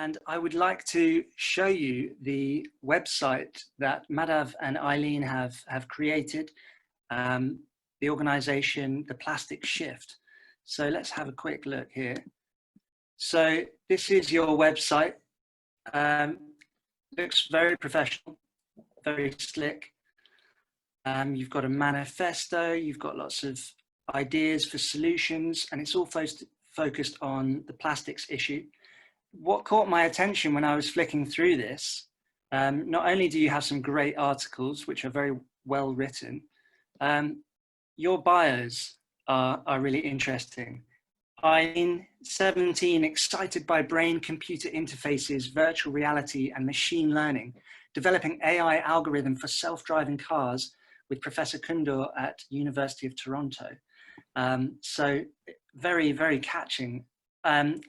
And I would like to show you the website that Madhav and Eileen have created, the organization, The Plastic Shift. So let's have a quick look here. So this is your website. Looks very professional, very slick. You've got a manifesto, you've got lots of ideas for solutions, and it's all focused on the plastics issue. What caught my attention when I was flicking through this, not only do you have some great articles, which are very well written, your bios are really interesting. Eileen, 17, excited by brain-computer interfaces, virtual reality, and machine learning, developing AI algorithm for self-driving cars with Professor Kundur at University of Toronto. So very, very catching.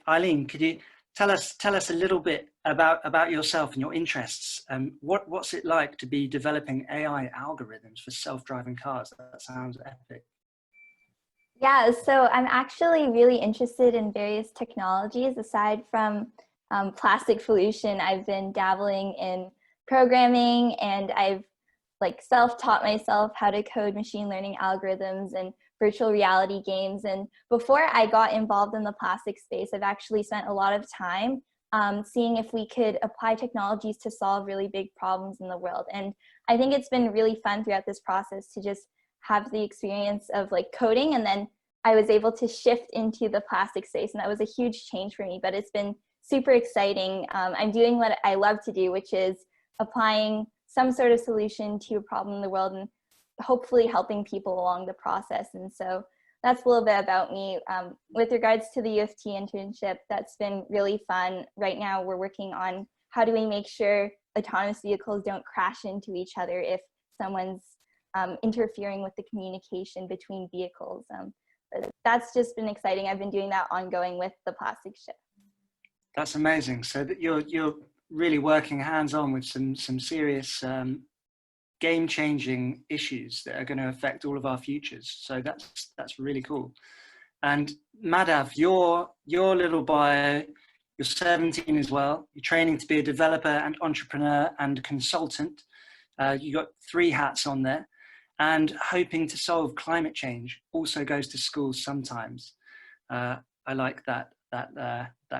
Eileen, could you tell us a little bit about yourself and your interests? What's it like to be developing AI algorithms for self-driving cars? That sounds epic. Yeah, so I'm actually really interested in various technologies. Aside from plastic pollution, I've been dabbling in programming, and I've self-taught myself how to code machine learning algorithms and virtual reality games. And before I got involved in the plastic space, I've actually spent a lot of time seeing if we could apply technologies to solve really big problems in the world. And I think it's been really fun throughout this process to just have the experience of coding, and then I was able to shift into the plastic space, and that was a huge change for me, but it's been super exciting. I'm doing what I love to do, which is applying some sort of solution to a problem in the world and hopefully helping people along the process. And so that's a little bit about me. With regards to the U of T internship, that's been really fun. Right now we're working on how do we make sure autonomous vehicles don't crash into each other if someone's interfering with the communication between vehicles. That's just been exciting. I've been doing that ongoing with the plastic shift. That's amazing. So that you're really working hands-on with some serious game-changing issues that are going to affect all of our futures. So that's really cool. And Madhav, your little bio, you're 17 as well. You're training to be a developer and entrepreneur and consultant. You got 3 hats on there. And hoping to solve climate change, also goes to schools sometimes. I like that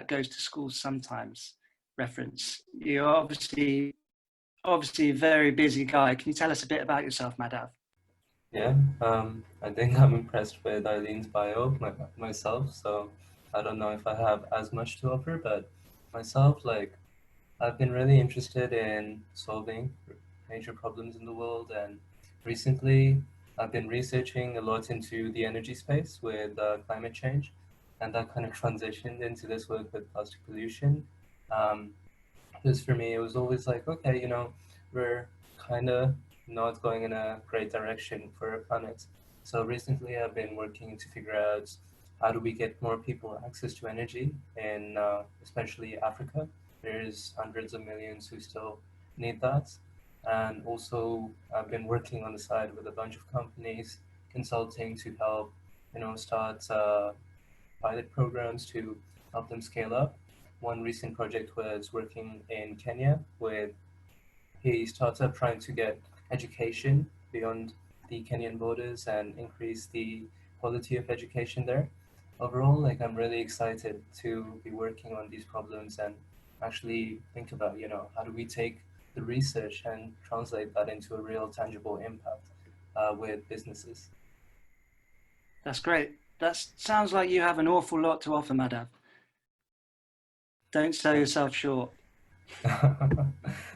goes to schools sometimes reference. You're obviously a very busy guy. Can you tell us a bit about yourself, Madhav? Yeah, I think I'm impressed with Eileen's bio myself, so I don't know if I have as much to offer, but myself, I've been really interested in solving major problems in the world, and recently I've been researching a lot into the energy space with climate change, and that kind of transitioned into this work with plastic pollution. Because for me, it was always okay, we're kind of not going in a great direction for our planet. So recently I've been working to figure out how do we get more people access to energy in especially Africa. There's hundreds of millions who still need that. And also I've been working on the side with a bunch of companies, consulting to help, start pilot programs to help them scale up. One recent project was working in Kenya with a startup trying to get education beyond the Kenyan borders and increase the quality of education there. Overall, I'm really excited to be working on these problems and actually think about, how do we take the research and translate that into a real tangible impact with businesses. That's great. That sounds like you have an awful lot to offer, Madhav. Don't sell yourself short.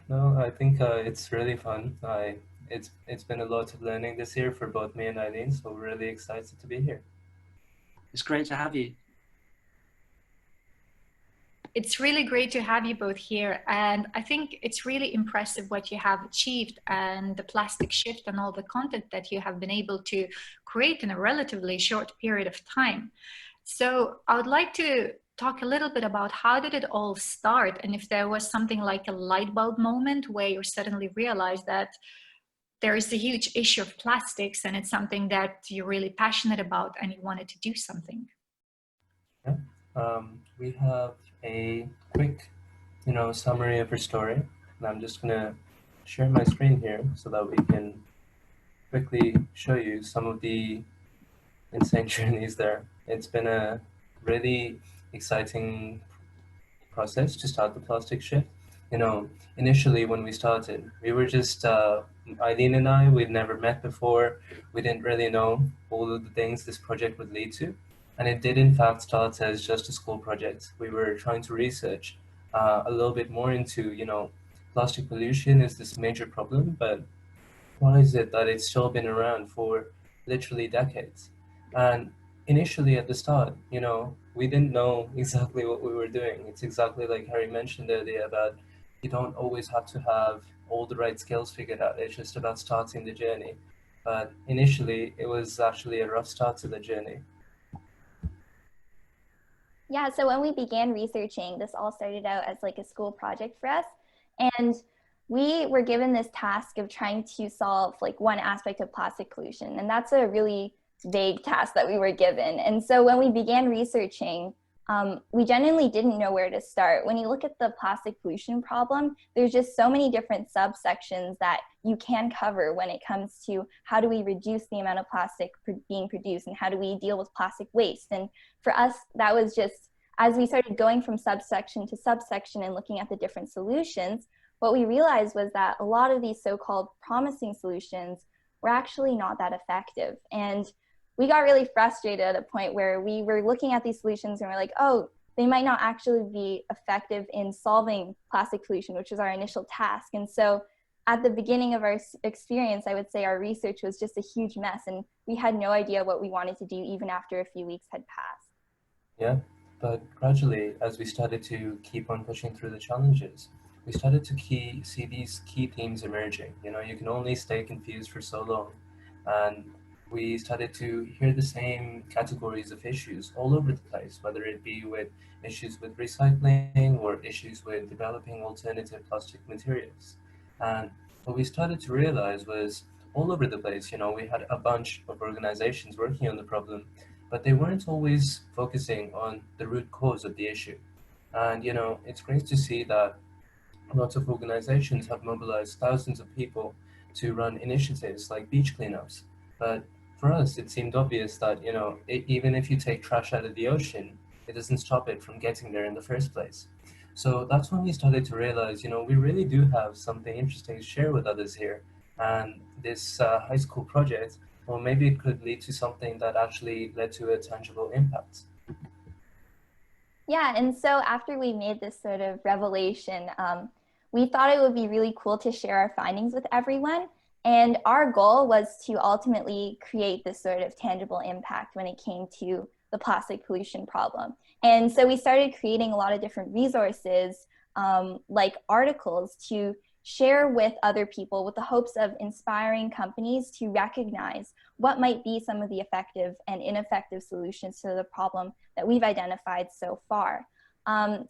No, I think it's really fun. It's been a lot of learning this year for both me and Eileen, so we're really excited to be here. It's great to have you. It's really great to have you both here, and I think it's really impressive what you have achieved and the plastic shift and all the content that you have been able to create in a relatively short period of time. So I would like to talk a little bit about how did it all start, and if there was something like a light bulb moment where you suddenly realized that there is a huge issue of plastics and it's something that you're really passionate about and you wanted to do something. Yeah. We have a quick summary of her story. And I'm just gonna share my screen here so that we can quickly show you some of the insane journeys there. It's been a really exciting process to start the plastic shift. Initially when we started, we were just Eileen and I. We'd never met before. We didn't really know all of the things this project would lead to, and it did in fact start as just a school project. We were trying to research a little bit more into, plastic pollution is this major problem, but why is it that it's still been around for literally decades? And initially at the start, we didn't know exactly what we were doing. It's exactly like Harry mentioned earlier about you don't always have to have all the right skills figured out. It's just about starting the journey. But initially, it was actually a rough start to the journey. Yeah, so when we began researching, this all started out as like a school project for us. And we were given this task of trying to solve like one aspect of plastic pollution. And that's a really vague task that we were given. And so when we began researching, we genuinely didn't know where to start. When you look at the plastic pollution problem, there's just so many different subsections that you can cover when it comes to how do we reduce the amount of plastic being produced and how do we deal with plastic waste. And for us, that was just, as we started going from subsection to subsection and looking at the different solutions, what we realized was that a lot of these so-called promising solutions were actually not that effective. And we got really frustrated at a point where we were looking at these solutions and we're like, oh, they might not actually be effective in solving plastic pollution, which was our initial task. And so at the beginning of our experience, I would say our research was just a huge mess and we had no idea what we wanted to do even after a few weeks had passed. Yeah, but gradually, as we started to keep on pushing through the challenges, we started to see these key themes emerging. You can only stay confused for so long. And we started to hear the same categories of issues all over the place, whether it be with issues with recycling or issues with developing alternative plastic materials. And what we started to realize was all over the place, we had a bunch of organizations working on the problem, but they weren't always focusing on the root cause of the issue. And, it's great to see that lots of organizations have mobilized thousands of people to run initiatives like beach cleanups. But for us, it seemed obvious that, even if you take trash out of the ocean, it doesn't stop it from getting there in the first place. So that's when we started to realize, we really do have something interesting to share with others here. And this high school project, well, maybe it could lead to something that actually led to a tangible impact. Yeah, and so after we made this sort of revelation, we thought it would be really cool to share our findings with everyone. And our goal was to ultimately create this sort of tangible impact when it came to the plastic pollution problem. And so we started creating a lot of different resources, like articles, to share with other people with the hopes of inspiring companies to recognize what might be some of the effective and ineffective solutions to the problem that we've identified so far.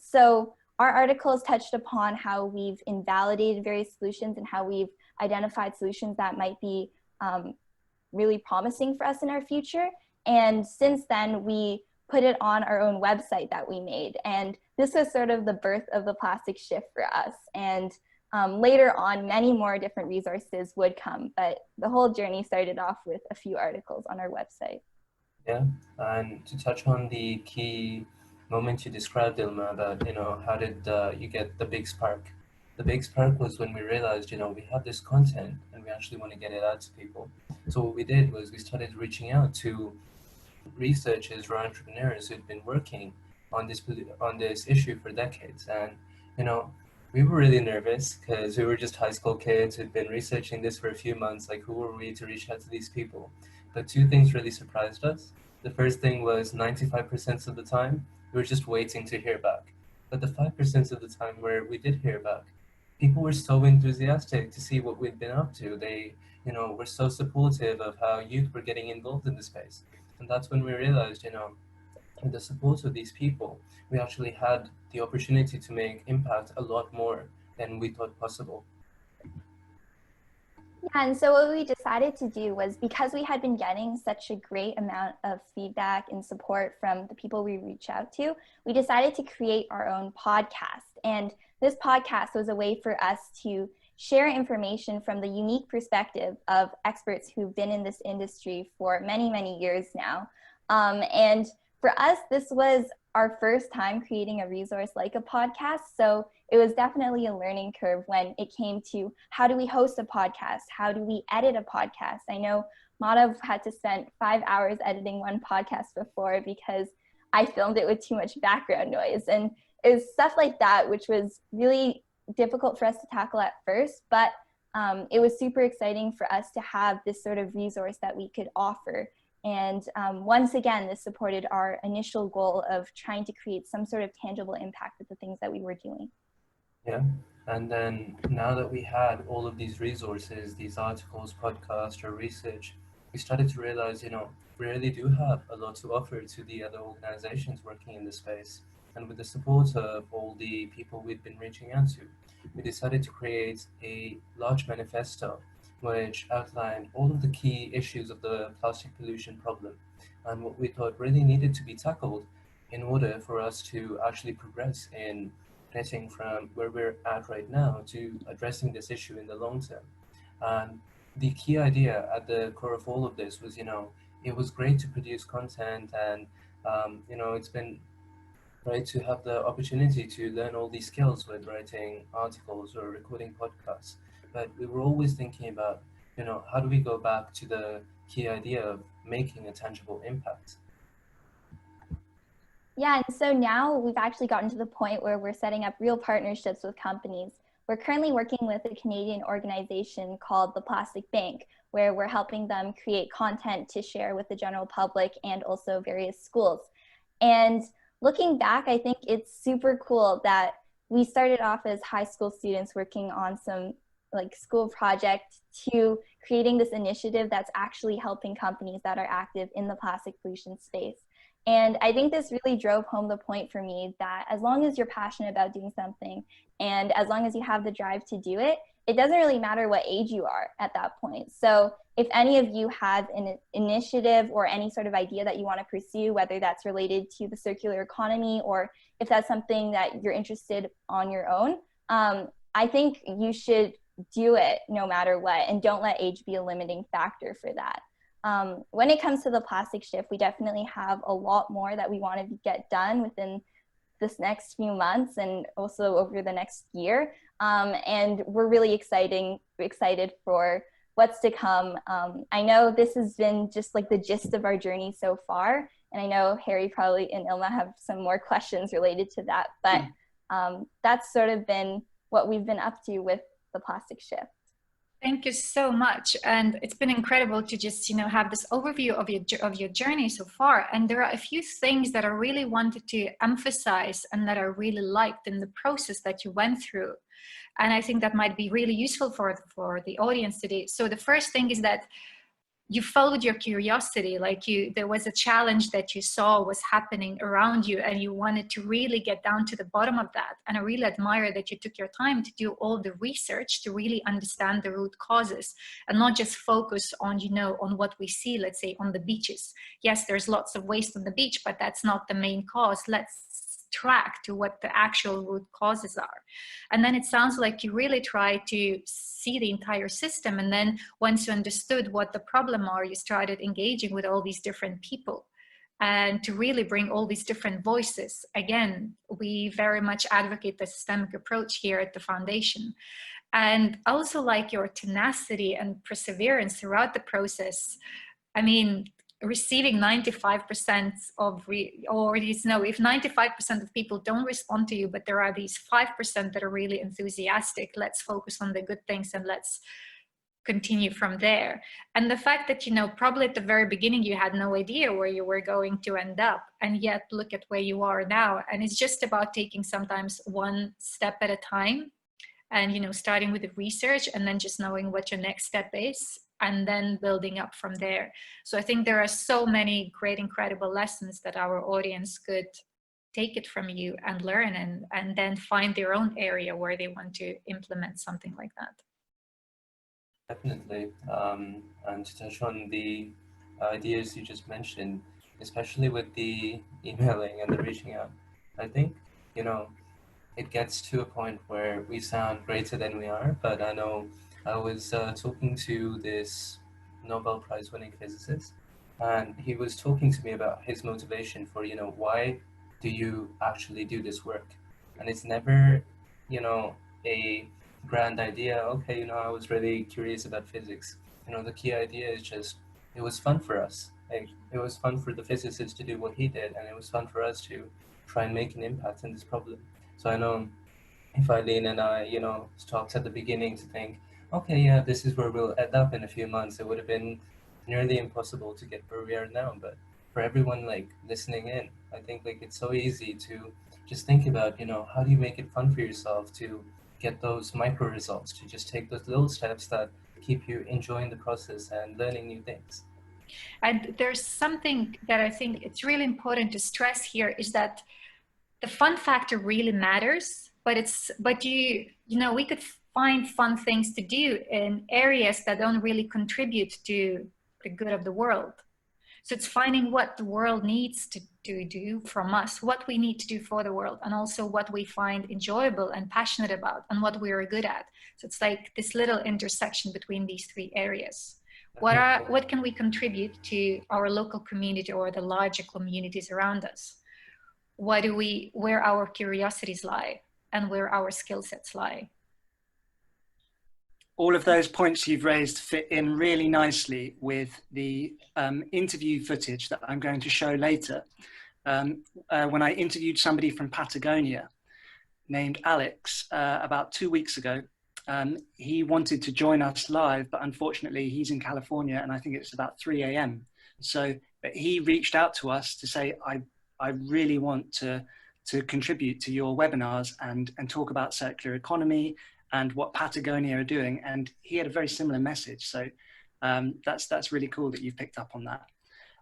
So our articles touched upon how we've invalidated various solutions and how we've identified solutions that might be really promising for us in our future. And since then, we put it on our own website that we made. And this was sort of the birth of the plastic shift for us. And later on, many more different resources would come, but the whole journey started off with a few articles on our website. Yeah, and to touch on the key moment you described, Ilma, about, how did you get the big spark? The big spark was when we realized, we have this content and we actually want to get it out to people. So what we did was we started reaching out to researchers or entrepreneurs who'd been working on this issue for decades. And, we were really nervous because we were just high school kids who'd been researching this for a few months. Like, who were we to reach out to these people? But two things really surprised us. The first thing was 95% of the time, we were just waiting to hear back. But the 5% of the time where we did hear back, people were so enthusiastic to see what we'd been up to. They, were so supportive of how youth were getting involved in the space. And that's when we realized, with the support of these people, we actually had the opportunity to make impact a lot more than we thought possible. Yeah, and so what we decided to do was, because we had been getting such a great amount of feedback and support from the people we reach out to, we decided to create our own podcast. And this podcast was a way for us to share information from the unique perspective of experts who've been in this industry for many, many years now. And for us, this was our first time creating a resource like a podcast. So it was definitely a learning curve when it came to how do we host a podcast? How do we edit a podcast? I know Madhav had to spend 5 hours editing one podcast before because I filmed it with too much background noise. And it was stuff like that, which was really difficult for us to tackle at first, but it was super exciting for us to have this sort of resource that we could offer. And once again, this supported our initial goal of trying to create some sort of tangible impact with the things that we were doing. Yeah, and then now that we had all of these resources, these articles, podcasts, or research, we started to realize, we really do have a lot to offer to the other organizations working in the space. And with the support of all the people we've been reaching out to, we decided to create a large manifesto which outlined all of the key issues of the plastic pollution problem and what we thought really needed to be tackled in order for us to actually progress in getting from where we're at right now to addressing this issue in the long term. And the key idea at the core of all of this was, it was great to produce content and, it's been great to have the opportunity to learn all these skills with writing articles or recording podcasts. But we were always thinking about, how do we go back to the key idea of making a tangible impact? Yeah, and so now we've actually gotten to the point where we're setting up real partnerships with companies. We're currently working with a Canadian organization called the Plastic Bank, where we're helping them create content to share with the general public and also various schools. And looking back, I think it's super cool that we started off as high school students working on some school project to creating this initiative that's actually helping companies that are active in the plastic pollution space. And I think this really drove home the point for me that as long as you're passionate about doing something and as long as you have the drive to do it, it doesn't really matter what age you are at that point. So if any of you have an initiative or any sort of idea that you want to pursue, whether that's related to the circular economy or if that's something that you're interested on your own, I think you should do it no matter what, and don't let age be a limiting factor for that. When it comes to the plastic shift, we definitely have a lot more that we want to get done within this next few months and also over the next year. And we're really excited for what's to come. I know this has been just like the gist of our journey so far. And I know Harry probably and Ilma have some more questions related to that, but that's sort of been what we've been up to with the plastic shift. Thank you so much, and it's been incredible to just have this overview of your journey so far. And there are a few things that I really wanted to emphasize and that I really liked in the process that you went through, and I think that might be really useful for the audience today. So the first thing is that you followed your curiosity, there was a challenge that you saw was happening around you and you wanted to really get down to the bottom of that. And I really admire that you took your time to do all the research to really understand the root causes and not just focus on, on what we see, let's say on the beaches. Yes, there's lots of waste on the beach, but that's not the main cause. Let's track to what the actual root causes are. And then it sounds like you really try to see the entire system. And then once you understood what the problem are, you started engaging with all these different people and to really bring all these different voices. Again, we very much advocate the systemic approach here at the foundation. And I also like your tenacity and perseverance throughout the process. I mean, receiving 95% if 95% of people don't respond to you, but there are these 5% that are really enthusiastic, let's focus on the good things and let's continue from there. And the fact that, probably at the very beginning, you had no idea where you were going to end up, and yet look at where you are now. And it's just about taking sometimes one step at a time and, starting with the research and then just knowing what your next step is, and then building up from there. So I think there are so many great, incredible lessons that our audience could take it from you and learn and then find their own area where they want to implement something like that. Definitely. And to touch on the ideas you just mentioned, especially with the emailing and the reaching out, I think, you know, it gets to a point where we sound greater than we are. But I know I was talking to this Nobel Prize winning physicist, and he was talking to me about his motivation for, why do you actually do this work? And it's never, a grand idea. Okay, I was really curious about physics. The key idea is just it was fun for us. Like, it was fun for the physicist to do what he did, and it was fun for us to try and make an impact in this problem. So I know if Eileen and I, talked at the beginning to think, okay, yeah, this is where we'll end up in a few months, it would have been nearly impossible to get where we are now. But for everyone like listening in, I think like it's so easy to just think about, how do you make it fun for yourself to get those micro results, to just take those little steps that keep you enjoying the process and learning new things. And there's something that I think it's really important to stress here is that the fun factor really matters, but we could find fun things to do in areas that don't really contribute to the good of the world. So it's finding what the world needs to do from us, what we need to do for the world, and also what we find enjoyable and passionate about, and what we are good at. So it's like this little intersection between these three areas. What can we contribute to our local community or the larger communities around us? Where our curiosities lie and where our skill sets lie. All of those points you've raised fit in really nicely with the interview footage that I'm going to show later. When I interviewed somebody from Patagonia named Alex about 2 weeks ago, he wanted to join us live, but unfortunately he's in California and I think it's about 3 a.m. But he reached out to us to say, I really want to contribute to your webinars and talk about circular economy and what Patagonia are doing. And he had a very similar message. So that's really cool that you've picked up on that.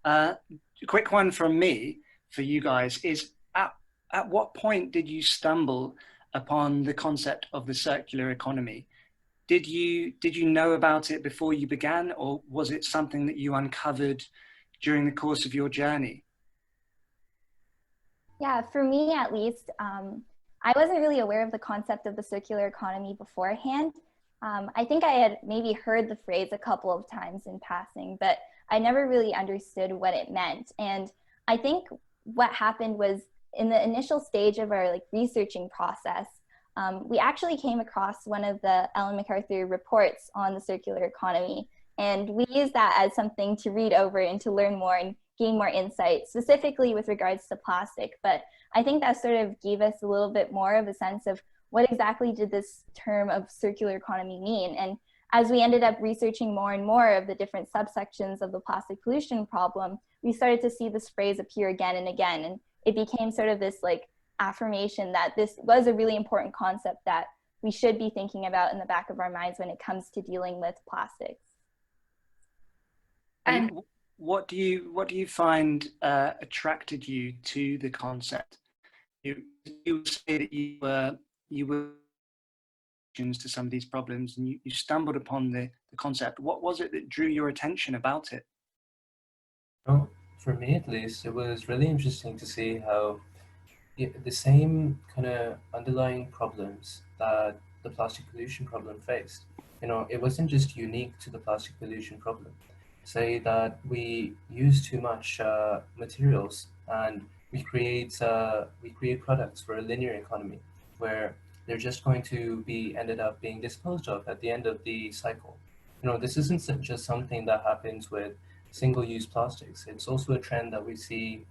A quick one from me for you guys is, at what point did you stumble upon the concept of the circular economy? Did you know about it before you began, or was it something that you uncovered during the course of your journey? Yeah, for me at least, I wasn't really aware of the concept of the circular economy beforehand. I think I had maybe heard the phrase a couple of times in passing, but I never really understood what it meant. And I think what happened was, in the initial stage of our researching process, we actually came across one of the Ellen MacArthur reports on the circular economy. And we used that as something to read over and to learn more and gain more insight, specifically with regards to plastic. But I think that sort of gave us a little bit more of a sense of what exactly did this term of circular economy mean. And as we ended up researching more and more of the different subsections of the plastic pollution problem, we started to see this phrase appear again and again. And it became sort of this affirmation that this was a really important concept that we should be thinking about in the back of our minds when it comes to dealing with plastics. And what do you find attracted you to the concept? You say that you were to some of these problems, and you stumbled upon the concept. What was it that drew your attention about it? Well, for me at least, it was really interesting to see how the same kind of underlying problems that the plastic pollution problem faced. It wasn't just unique to the plastic pollution problem. Say that we use too much materials, and we create products for a linear economy where they're just going to be ended up being disposed of at the end of the cycle. This isn't just something that happens with single-use plastics. It's also a trend that we see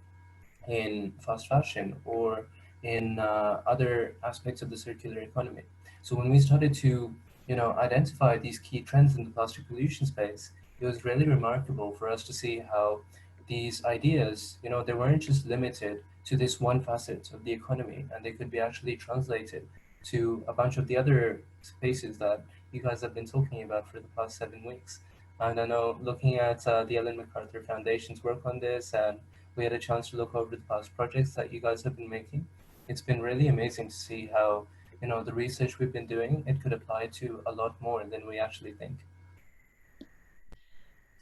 in fast fashion or in other aspects of the circular economy. So when we started to, identify these key trends in the plastic pollution space, it was really remarkable for us to see how these ideas, they weren't just limited to this one facet of the economy, and they could be actually translated to a bunch of the other spaces that you guys have been talking about for the past 7 weeks. And I know, looking at the Ellen MacArthur Foundation's work on this, and we had a chance to look over the past projects that you guys have been making, it's been really amazing to see how, the research we've been doing, it could apply to a lot more than we actually think.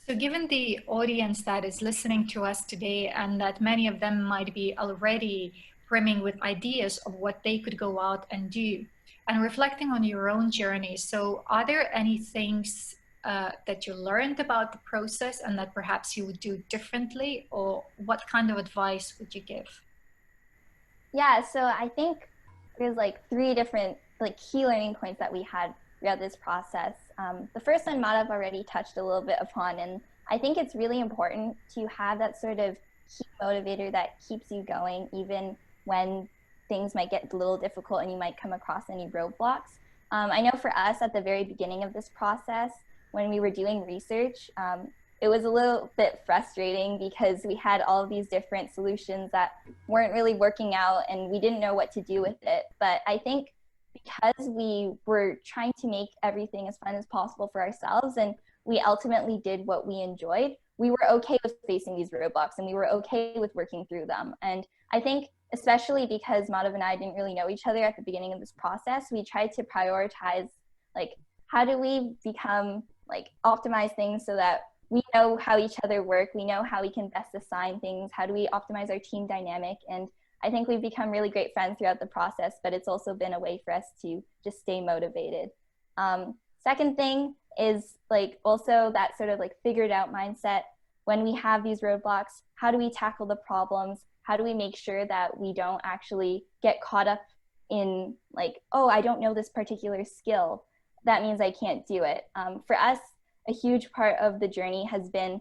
So given the audience that is listening to us today, and that many of them might be already brimming with ideas of what they could go out and do, and reflecting on your own journey, so are there any things that you learned about the process and that perhaps you would do differently, or what kind of advice would you give? Yeah, so I think there's like three different like key learning points that we had throughout this process. The first one Madhav already touched a little bit upon, and I think it's really important to have that sort of key motivator that keeps you going even when things might get a little difficult and you might come across any roadblocks. I know for us at the very beginning of this process, when we were doing research, it was a little bit frustrating because we had all of these different solutions that weren't really working out and we didn't know what to do with it. But I think because we were trying to make everything as fun as possible for ourselves and we ultimately did what we enjoyed, we were okay with facing these roadblocks and we were okay with working through them. And I think especially because Madhav and I didn't really know each other at the beginning of this process, we tried to prioritize like how do we become like optimize things so that we know how each other work, we know how we can best assign things, how do we optimize our team dynamic. And I think we've become really great friends throughout the process, but it's also been a way for us to just stay motivated. Second thing is like also that sort of like figured out mindset. When we have these roadblocks, how do we tackle the problems? How do we make sure that we don't actually get caught up in like, oh, I don't know this particular skill, that means I can't do it. For us, a huge part of the journey has been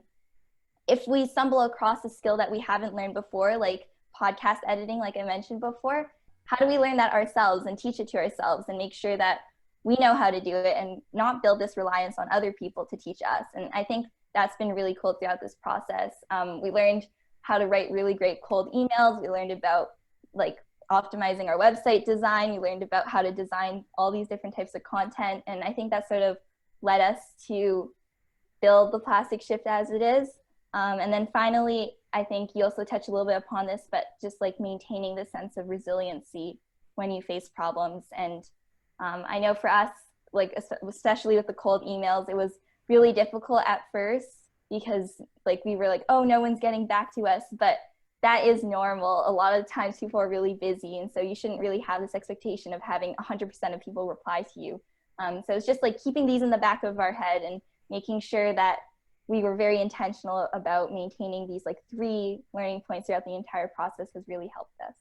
if we stumble across a skill that we haven't learned before, like podcast editing, like I mentioned before, how do we learn that ourselves and teach it to ourselves and make sure that we know how to do it and not build this reliance on other people to teach us? And I think that's been really cool throughout this process. We learned how to write really great cold emails. We learned about like optimizing our website design. We learned about how to design all these different types of content. And I think that sort of led us to build the Plastic Shift as it is. And then finally, I think you also touched a little bit upon this, but just like maintaining the sense of resiliency when you face problems. And I know for us, like especially with the cold emails, it was really difficult at first because like we were like, oh, no one's getting back to us, but that is normal. A lot of times people are really busy, and so you shouldn't really have this expectation of having 100% of people reply to you. So it's just like keeping these in the back of our head and making sure that we were very intentional about maintaining these like three learning points throughout the entire process has really helped us.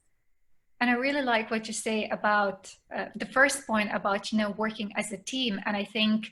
And I really like what you say about the first point about, you know, working as a team. And I think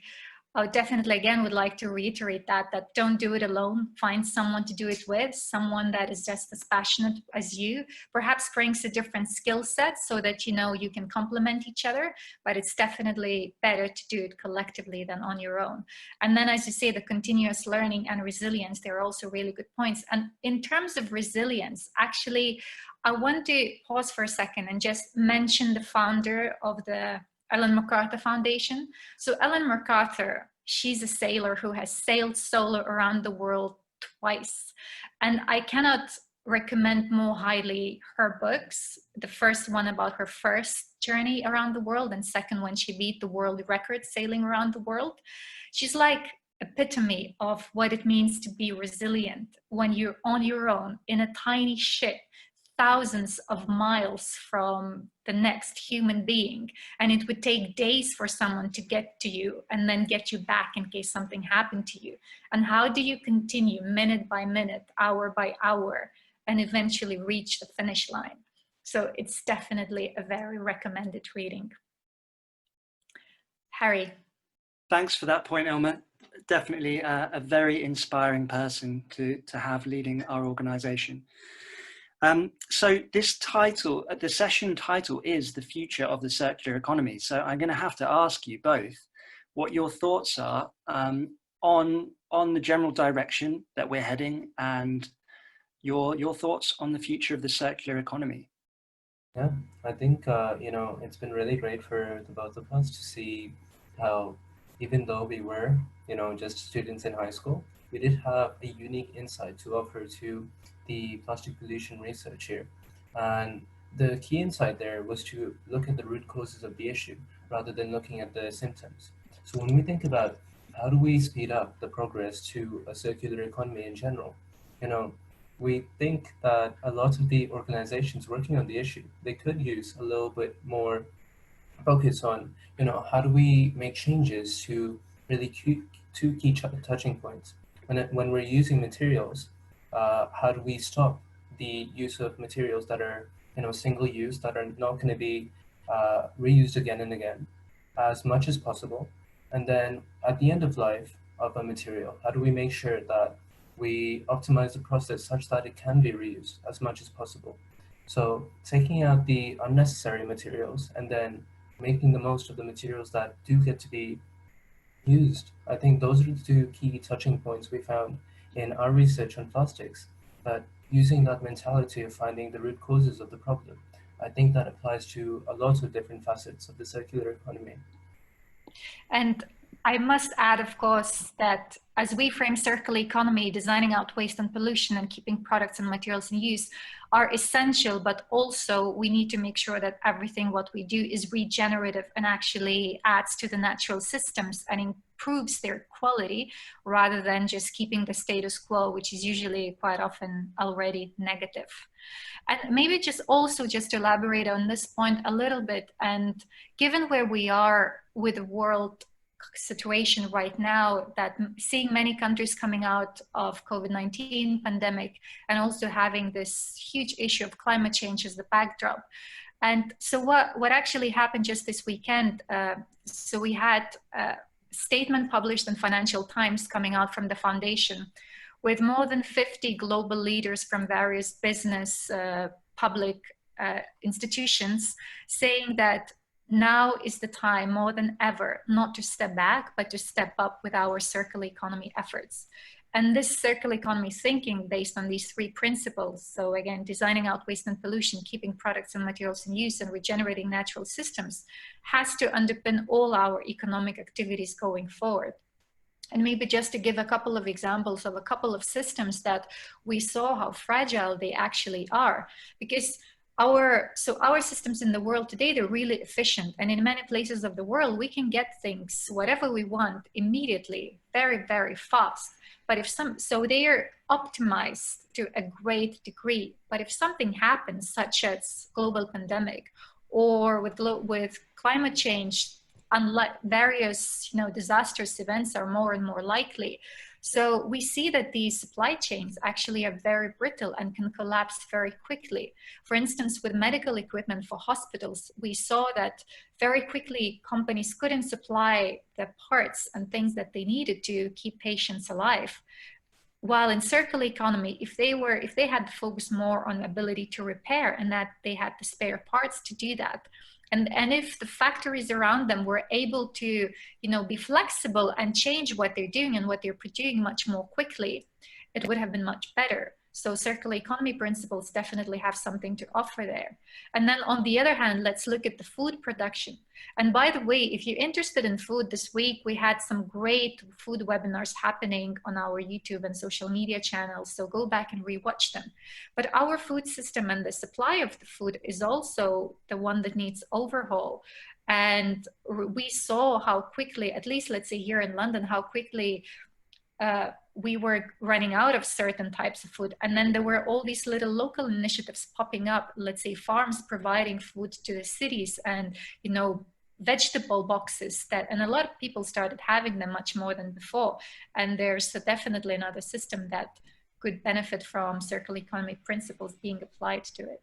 I definitely, again, would like to reiterate that don't do it alone. Find someone to do it with, someone that is just as passionate as you, perhaps brings a different skill set so that, you know, you can complement each other, but it's definitely better to do it collectively than on your own. And then, as you say, the continuous learning and resilience, they're also really good points. And in terms of resilience, actually, I want to pause for a second and just mention the founder of the Ellen MacArthur Foundation. So Ellen MacArthur, she's a sailor who has sailed solo around the world twice. And I cannot recommend more highly her books. The first one about her first journey around the world, and second when she beat the world record sailing around the world. She's like epitome of what it means to be resilient when you're on your own in a tiny ship thousands of miles from the next human being, and it would take days for someone to get to you and then get you back in case something happened to you. And how do you continue minute by minute, hour by hour, and eventually reach the finish line? So it's definitely a very recommended reading. Harry. Thanks for that point, Elma. Definitely a very inspiring person to have leading our organization. So this title, the session title is The Future of the Circular Economy. So I'm going to have to ask you both what your thoughts are on the general direction that we're heading and your thoughts on the future of the circular economy. Yeah, I think, you know, it's been really great for the both of us to see how, even though we were, you know, just students in high school, we did have a unique insight to offer to the plastic pollution research here. And the key insight there was to look at the root causes of the issue rather than looking at the symptoms. So when we think about how do we speed up the progress to a circular economy in general? You know, we think that a lot of the organizations working on the issue, they could use a little bit more focus on, you know, how do we make changes to really two key touching points. When we're using materials, how do we stop the use of materials that are, you know, single use, that are not going to be reused again and again as much as possible? And then at the end of life of a material, how do we make sure that we optimize the process such that it can be reused as much as possible? So taking out the unnecessary materials and then making the most of the materials that do get to be used. I think those are the two key touching points we found in our research on plastics, but using that mentality of finding the root causes of the problem, I think that applies to a lot of different facets of the circular economy. And I must add, of course, that as we frame circular economy, designing out waste and pollution and keeping products and materials in use are essential, but also we need to make sure that everything what we do is regenerative and actually adds to the natural systems and improves their quality rather than just keeping the status quo, which is usually quite often already negative. And maybe just to elaborate on this point a little bit, and given where we are with the world situation right now, that seeing many countries coming out of COVID-19 pandemic and also having this huge issue of climate change as the backdrop. And so what actually happened just this weekend, so we had a statement published in Financial Times coming out from the foundation with more than 50 global leaders from various business, public institutions saying that now is the time more than ever not to step back, but to step up with our circular economy efforts. And this circular economy thinking based on these three principles, so again, designing out waste and pollution, keeping products and materials in use, and regenerating natural systems, has to underpin all our economic activities going forward. And maybe just to give a couple of examples of a couple of systems that we saw how fragile they actually are, because our systems in the world today, they're really efficient. And in many places of the world, we can get things, whatever we want, immediately, very, very fast. But so they are optimized to a great degree. But if something happens, such as global pandemic, or with climate change, unlike various disastrous events are more and more likely. So we see that these supply chains actually are very brittle and can collapse very quickly. For instance, with medical equipment for hospitals, we saw that very quickly companies couldn't supply the parts and things that they needed to keep patients alive. While in circular economy, if they had to focus more on ability to repair and that they had the spare parts to do that, and if the factories around them were able to, be flexible and change what they're doing and what they're producing much more quickly, it would have been much better. So circular economy principles definitely have something to offer there. And then on the other hand, let's look at the food production. And by the way, if you're interested in food, this week we had some great food webinars happening on our YouTube and social media channels, so go back and rewatch them. But our food system and the supply of the food is also the one that needs overhaul. And we saw how quickly, at least let's say here in London, how quickly we were running out of certain types of food. And then there were all these little local initiatives popping up, let's say farms providing food to the cities and, vegetable boxes and a lot of people started having them much more than before. And there's definitely another system that could benefit from circular economy principles being applied to it.